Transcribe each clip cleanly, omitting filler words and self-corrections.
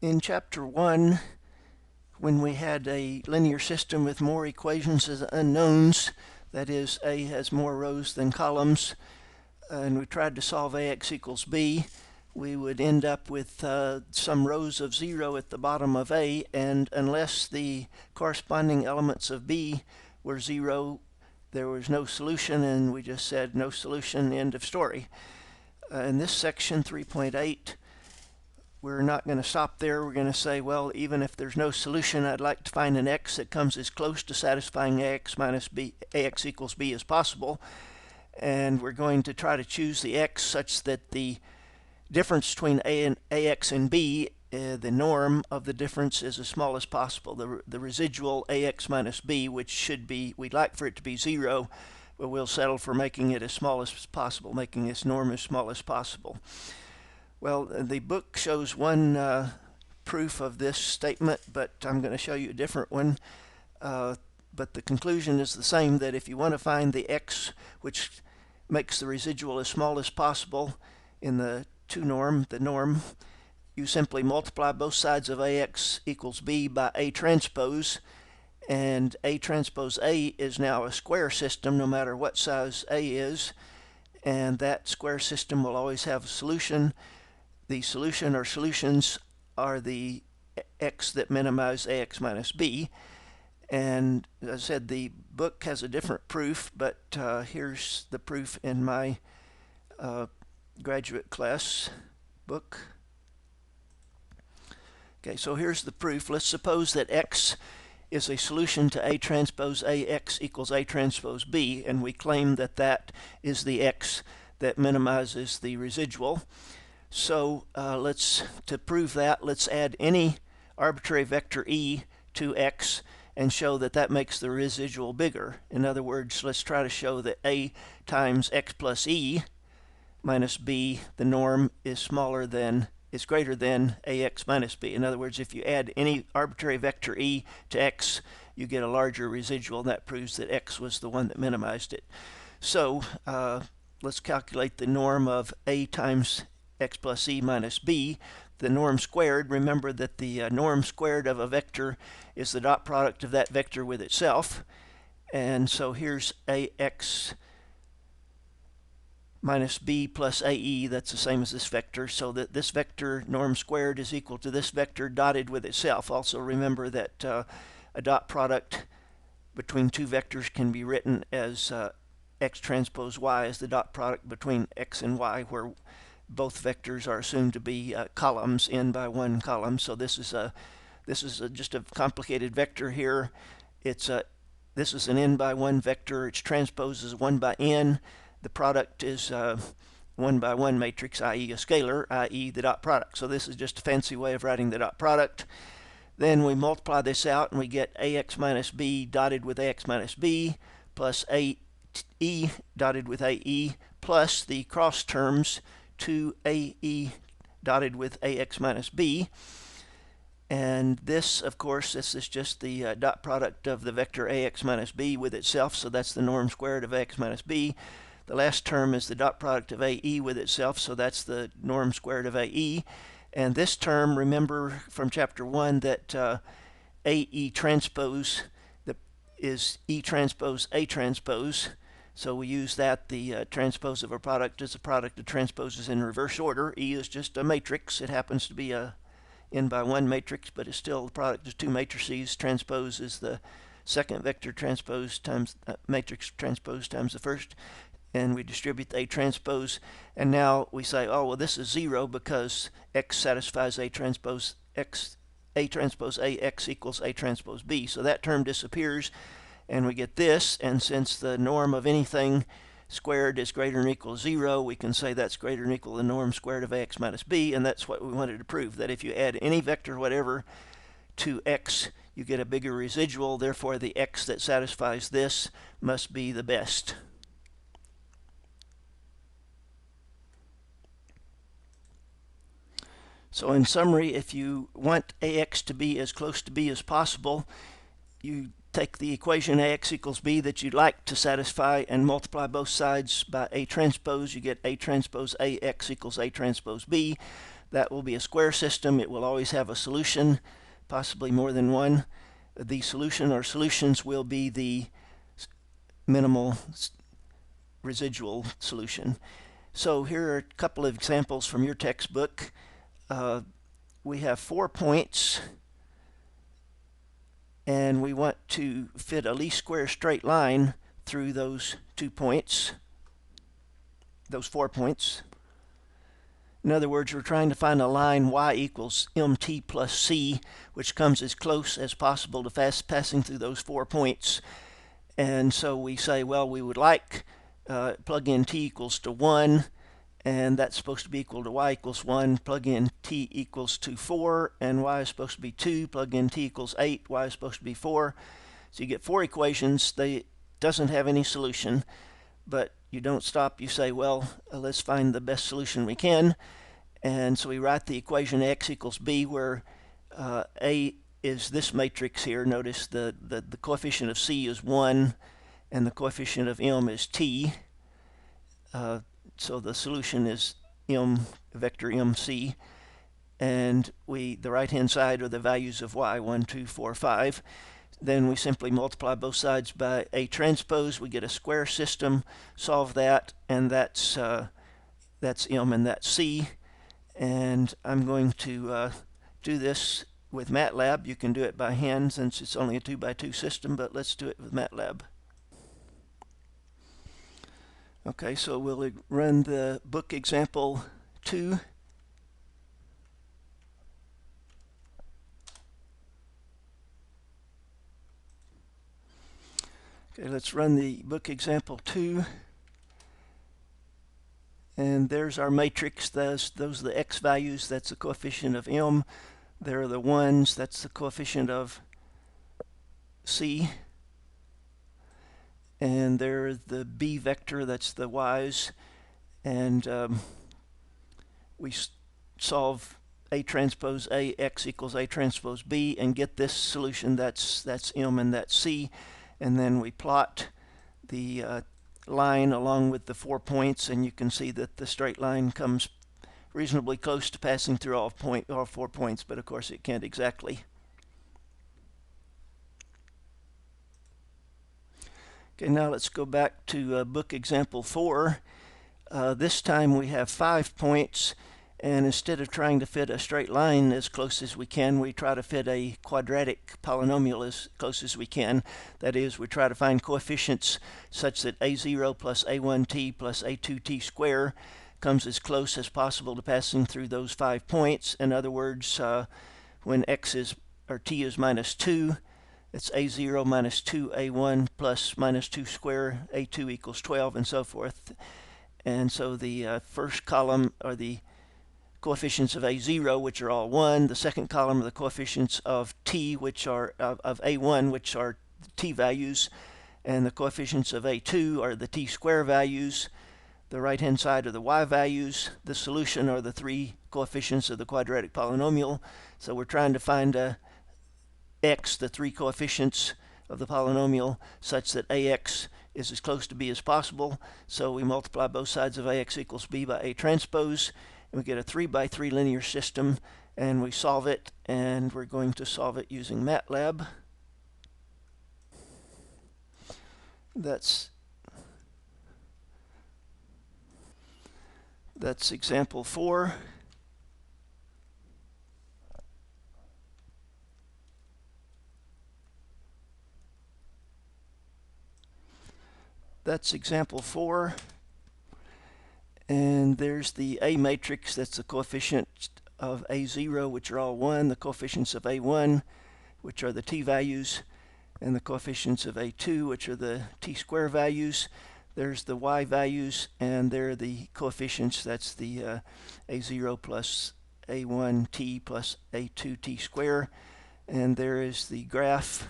In Chapter 1, when we had a linear system with more equations as unknowns, that is, A has more rows than columns, and we tried to solve AX equals B, we would end up with some rows of 0 at the bottom of A, and unless the corresponding elements of B were 0, there was no solution, and we just said no solution, end of story. In this section 3.8, we're not going to stop there. We're going to say, well, even if there's no solution, I'd like to find an x that comes as close to satisfying AX equals B as possible. And we're going to try to choose the x such that the difference between AX and B, the norm of the difference, is as small as possible. The residual AX minus B, which should be, we'd like for it to be 0, but we'll settle for making it as small as possible, making this norm as small as possible. Well, the book shows one proof of this statement, but I'm going to show you a different one. But the conclusion is the same, that if you want to find the x which makes the residual as small as possible in the norm, you simply multiply both sides of AX equals B by A transpose, and A transpose A is now a square system no matter what size A is, and that square system will always have a solution. The solution or solutions are the x that minimize AX minus B. And as I said, the book has a different proof, but here's the proof in my graduate class book. Okay, so here's the proof. Let's suppose that x is a solution to A transpose AX equals A transpose B, and we claim that that is the x that minimizes the residual. So to prove that, let's add any arbitrary vector e to x and show that that makes the residual bigger. In other words, let's try to show that a times x plus e minus b, the norm, is greater than ax minus b. In other words, if you add any arbitrary vector e to x, you get a larger residual, and that proves that x was the one that minimized it. So let's calculate the norm of a times x plus e minus b, the norm squared. Remember that the norm squared of a vector is the dot product of that vector with itself. And so here's ax minus b plus ae, that's the same as this vector, so that this vector norm squared is equal to this vector dotted with itself. Also remember that a dot product between two vectors can be written as x transpose y as the dot product between x and y, where both vectors are assumed to be columns, n by 1 column. So this is just a complicated vector here. This is an n by 1 vector. Its transpose is 1 by n. The product is 1 by 1 matrix, i.e. a scalar, i.e. the dot product. So this is just a fancy way of writing the dot product. Then we multiply this out and we get ax minus b dotted with ax minus b plus ae dotted with ae plus the cross terms 2ae dotted with ax minus b. And this, of course, this is just the dot product of the vector ax minus b with itself, so that's the norm squared of ax minus b. The last term is the dot product of ae with itself, so that's the norm squared of ae. And this term, remember from chapter 1 that ae transpose is e transpose a transpose. So we use that. The transpose of a product is a product of transposes in reverse order. E is just a matrix. It happens to be a n by 1 matrix, but it's still the product of two matrices. Transpose is the second vector transpose times matrix transpose times the first, and we distribute the A transpose. And now we say, oh, well, this is 0 because x satisfies A transpose x. A transpose AX equals A transpose B. So that term disappears, and we get this. And since the norm of anything squared is greater than or equal to 0, we can say that's greater than or equal to the norm squared of AX minus B, and that's what we wanted to prove, that if you add any vector whatever to x, you get a bigger residual. Therefore, the x that satisfies this must be the best. So in summary, if you want AX to be as close to B as possible, you take the equation ax equals b that you'd like to satisfy and multiply both sides by A transpose. You get A transpose ax equals A transpose b. That will be a square system. It will always have a solution, possibly more than one. The solution or solutions will be the minimal residual solution. So here are a couple of examples from your textbook. We have 4 points, and we want to fit a least square straight line through those 2 points, those 4 points. In other words, we're trying to find a line y equals mt plus c, which comes as close as possible to passing through those 4 points. And so we say, well, we would like plug in t equals to 1, and that's supposed to be equal to y equals 1. Plug in t equals to 4, and y is supposed to be 2. Plug in t equals 8, y is supposed to be 4. So you get 4 equations. They doesn't have any solution, but you don't stop. You say, well, let's find the best solution we can. And so we write the equation x equals b, where a is this matrix here. Notice the coefficient of c is 1, and the coefficient of m is t. So the solution is vector mc, and the right-hand side are the values of y, 1, 2, 4, 5. Then we simply multiply both sides by A transpose. We get a square system, solve that, and that's m and that's c. And I'm going to do this with MATLAB. You can do it by hand since it's only a 2x2 system, but let's do it with MATLAB. Okay, so we'll run the book example 2. Okay, let's run the book example 2. And there's our matrix. Those are the x values. That's the coefficient of m. There are the 1s. That's the coefficient of c. And there's the b vector. That's the y's. And we solve A transpose A, x equals A transpose b, and get this solution. That's m and that's c. And then we plot the line along with the 4 points, and you can see that the straight line comes reasonably close to passing through all 4 points, but of course it can't exactly. Okay, now let's go back to book example 4. This time we have 5 points, and instead of trying to fit a straight line as close as we can, we try to fit a quadratic polynomial as close as we can. That is, we try to find coefficients such that a0 plus a1t plus a2t square comes as close as possible to passing through those 5 points. In other words, when x is, or t is minus 2, it's a0 minus 2a1 plus minus 2 square, a2 equals 12, and so forth. And so the first column are the coefficients of a0, which are all 1. The second column are the coefficients of t, which are of a1, which are t values. And the coefficients of a2 are the t square values. The right-hand side are the y values. The solution are the 3 coefficients of the quadratic polynomial. So we're trying to find x, the 3 coefficients of the polynomial, such that ax is as close to b as possible. So we multiply both sides of ax equals b by A transpose, and we get a 3x3 linear system, and we solve it, and we're going to solve it using MATLAB. That's example 4. That's example 4. And there's the A matrix. That's the coefficient of a0, which are all 1, the coefficients of a1, which are the t values, and the coefficients of a2, which are the t square values. There's the y values, and there are the coefficients. That's the a0 plus a1t plus a2t square. And there is the graph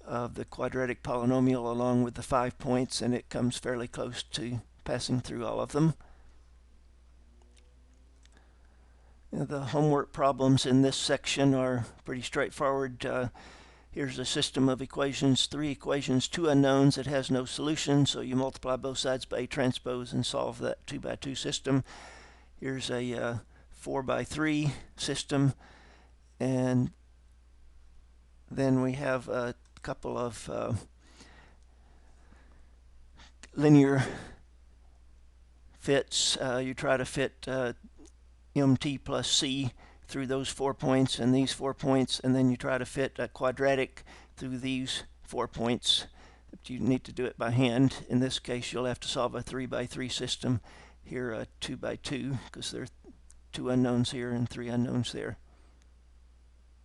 of the quadratic polynomial along with the 5 points, and it comes fairly close to passing through all of them. The homework problems in this section are pretty straightforward. Here's a system of equations, 3 equations, 2 unknowns that has no solution, so you multiply both sides by A transpose and solve that 2 by 2 system. Here's a 4 by 3 system, and then we have a couple of linear fits. You try to fit mt plus c through those 4 points and these 4 points, and then you try to fit a quadratic through these 4 points. But you need to do it by hand. In this case, you'll have to solve a 3 by 3 system. Here, a 2 by 2, because there are 2 unknowns here and 3 unknowns there.